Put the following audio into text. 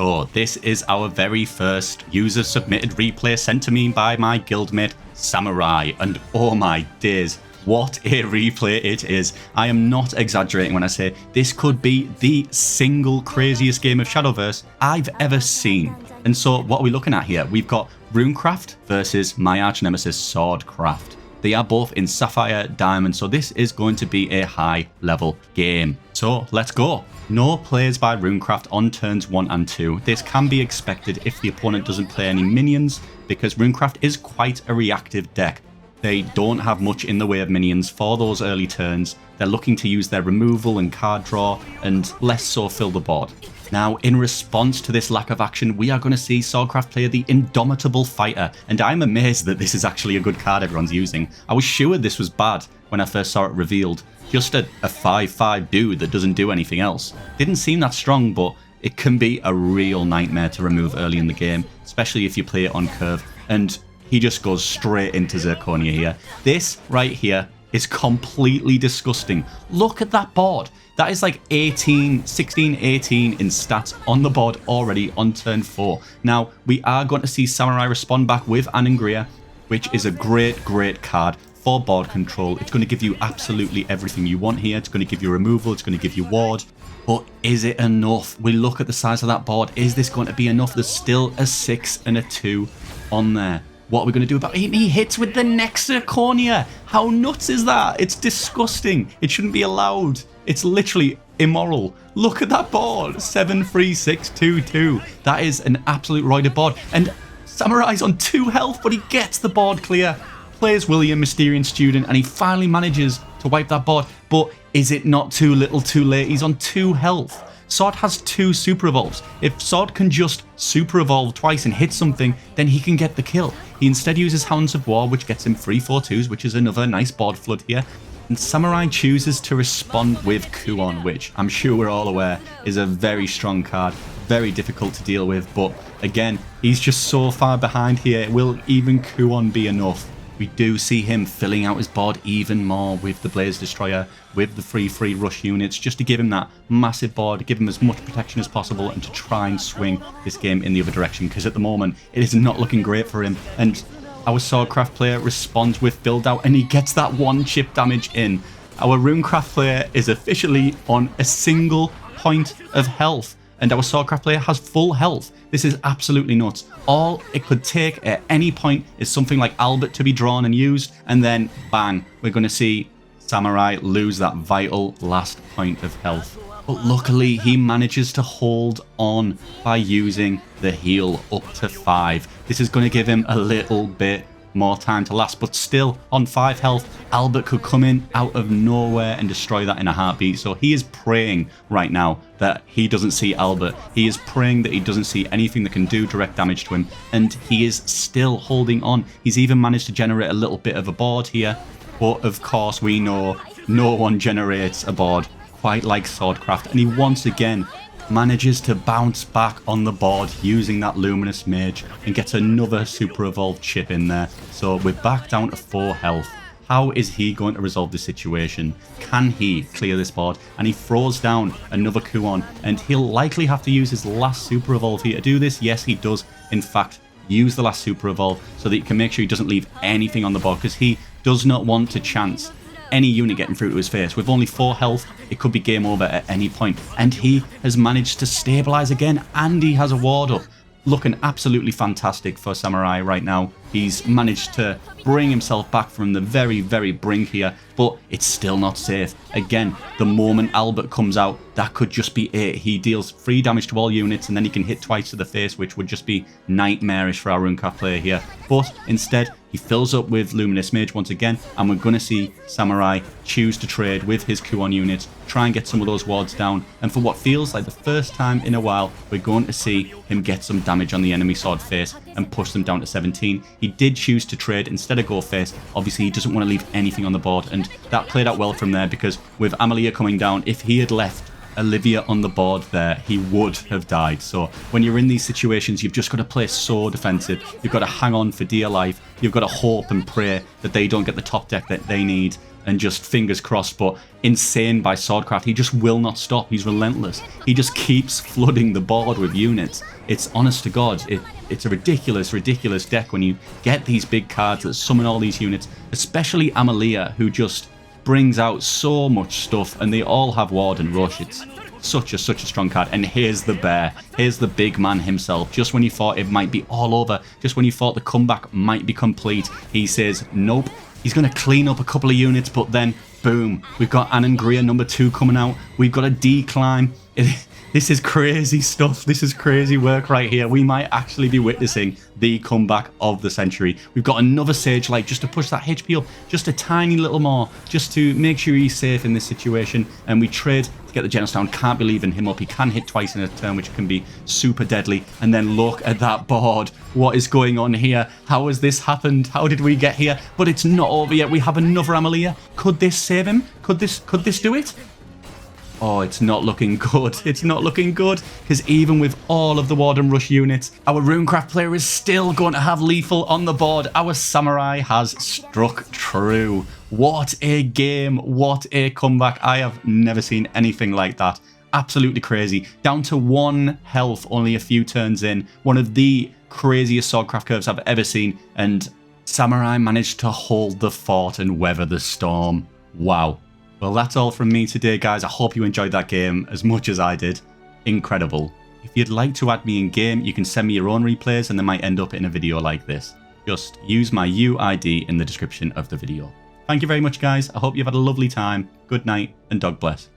So this is our very first user-submitted replay sent to me by my guildmate, Samoorai, and oh my days, what a replay it is. I am not exaggerating when I say this could be the single craziest game of Shadowverse I've ever seen. And so what are we looking at here? We've got Runecraft versus my arch nemesis Swordcraft. They are both in Sapphire Diamond, so this is going to be a high level game. So let's go. No plays by Runecraft on turns 1 and 2. This can be expected if the opponent doesn't play any minions, because Runecraft is quite a reactive deck. They don't have much in the way of minions for those early turns. They're looking to use their removal and card draw, and less so fill the board. Now, in response to this lack of action, we are going to see Swordcraft play the Indomitable Fighter, and I'm amazed that this is actually a good card everyone's using. I was sure this was bad when I first saw it revealed. Just a 5/5 dude that doesn't do anything else. Didn't seem that strong, but it can be a real nightmare to remove early in the game, especially if you play it on curve, and he just goes straight into Zirconia here. This right here is completely disgusting. Look at that board. That is like 16, 18 in stats on the board already on turn 4. Now, we are going to see Samoorai respond back with Anangria, which is a great card for board control. It's going to give you absolutely everything you want here. It's going to give you removal. It's going to give you ward. But is it enough? We look at the size of that board. Is this going to be enough? There's still a 6 and a 2 on there. What are we going to do about it? He hits with the next Zirconia. How nuts is that? It's disgusting. It shouldn't be allowed. It's literally immoral. Look at that board. 7-3-6-2-2. That is an absolute roided board. And Samurai's on 2 health, but he gets the board clear. Plays William, Mysterian Student, and he finally manages to wipe that board. But is it not too little too late? He's on 2 health. Sword has 2 super evolves. If Sword can just super evolve twice and hit something, then he can get the kill. He instead uses Hounds of War, which gets him 3/4/2s, which is another nice board flood here. And Samoorai chooses to respond with Kuon, which I'm sure we're all aware is a very strong card, very difficult to deal with. But again, he's just so far behind here. Will even Kuon be enough? We do see him filling out his board even more with the Blaze Destroyer, with the free rush units, just to give him that massive board, give him as much protection as possible, and to try and swing this game in the other direction, because at the moment, it is not looking great for him. And our Swordcraft player responds with build out, and he gets that 1 chip damage in. Our Runecraft player is officially on a single point of health, and our Swordcraft player has full health. This is absolutely nuts. All it could take at any point is something like Albert to be drawn and used, and then bang, we're going to see Samoorai lose that vital last point of health. But luckily, he manages to hold on by using the heal up to 5. This is going to give him a little bit more time to last, but still on 5 health, Albert could come in out of nowhere and destroy that in a heartbeat. So he is praying right now that he doesn't see Albert. He is praying that he doesn't see anything that can do direct damage to him, and he is still holding on. He's even managed to generate a little bit of a board here, but of course we know no one generates a board quite like Swordcraft, and he once again manages to bounce back on the board using that Luminous Mage and gets another super evolved chip in there. So we're back down to 4 health. How is he going to resolve this situation? Can he clear this board? And he throws down another Kuon, and he'll likely have to use his last super evolve here to do this. Yes, he does in fact use the last super evolve so that he can make sure he doesn't leave anything on the board, because he does not want to chance any unit getting through to his face. With only 4 health, it could be game over at any point. And he has managed to stabilize again, and he has a ward up. Looking absolutely fantastic for Samoorai right now. He's managed to bring himself back from the very brink here, but it's still not safe. Again, the moment Albert comes out, that could just be it. He deals 3 damage to all units, and then he can hit twice to the face, which would just be nightmarish for our Runecraft player here. But instead, he fills up with Luminous Mage once again, and we're going to see Samoorai choose to trade with his Kuon units, try and get some of those wards down, and for what feels like the first time in a while, we're going to see him get some damage on the enemy sword face and push them down to 17. He did choose to trade instead of go face. Obviously, he doesn't want to leave anything on the board, and that played out well from there, because with Amalia coming down, if he had left Olivia on the board there, he would have died. So when you're in these situations, you've just got to play so defensive. You've got to hang on for dear life. You've got to hope and pray that they don't get the top deck that they need, and just fingers crossed. But insane by Swordcraft, he just will not stop. He's relentless. He just keeps flooding the board with units. It's honest to God, it's a ridiculous, ridiculous deck when you get these big cards that summon all these units, especially Amalia, who just brings out so much stuff, and they all have Ward and Rush. It's such a strong card. And here's the bear. Here's the big man himself. Just when you thought it might be all over, just when you thought the comeback might be complete, he says nope. He's going to clean up a couple of units, but then boom, we've got Anangria number 2 coming out. We've got a decline. This is crazy stuff. This is crazy work right here. We might actually be witnessing the comeback of the century. We've got another Sage Light just to push that HP up just a tiny little more, just to make sure he's safe in this situation. And we trade to get the Genos down. Can't be leaving him up. He can hit twice in a turn, which can be super deadly. And then look at that board. What is going on here? How has this happened? How did we get here? But it's not over yet. We have another Amalia. Could this save him? Could this do it? Oh, it's not looking good. It's not looking good, because even with all of the Ward and Rush units, our Runecraft player is still going to have lethal on the board. Our Samurai has struck true. What a game. What a comeback. I have never seen anything like that. Absolutely crazy. Down to 1 health, only a few turns in. One of the craziest Swordcraft curves I've ever seen. And Samurai managed to hold the fort and weather the storm. Wow. Well, that's all from me today, guys. I hope you enjoyed that game as much as I did. Incredible. If you'd like to add me in game, you can send me your own replays and they might end up in a video like this. Just use my UID in the description of the video. Thank you very much, guys. I hope you've had a lovely time. Good night and dog bless.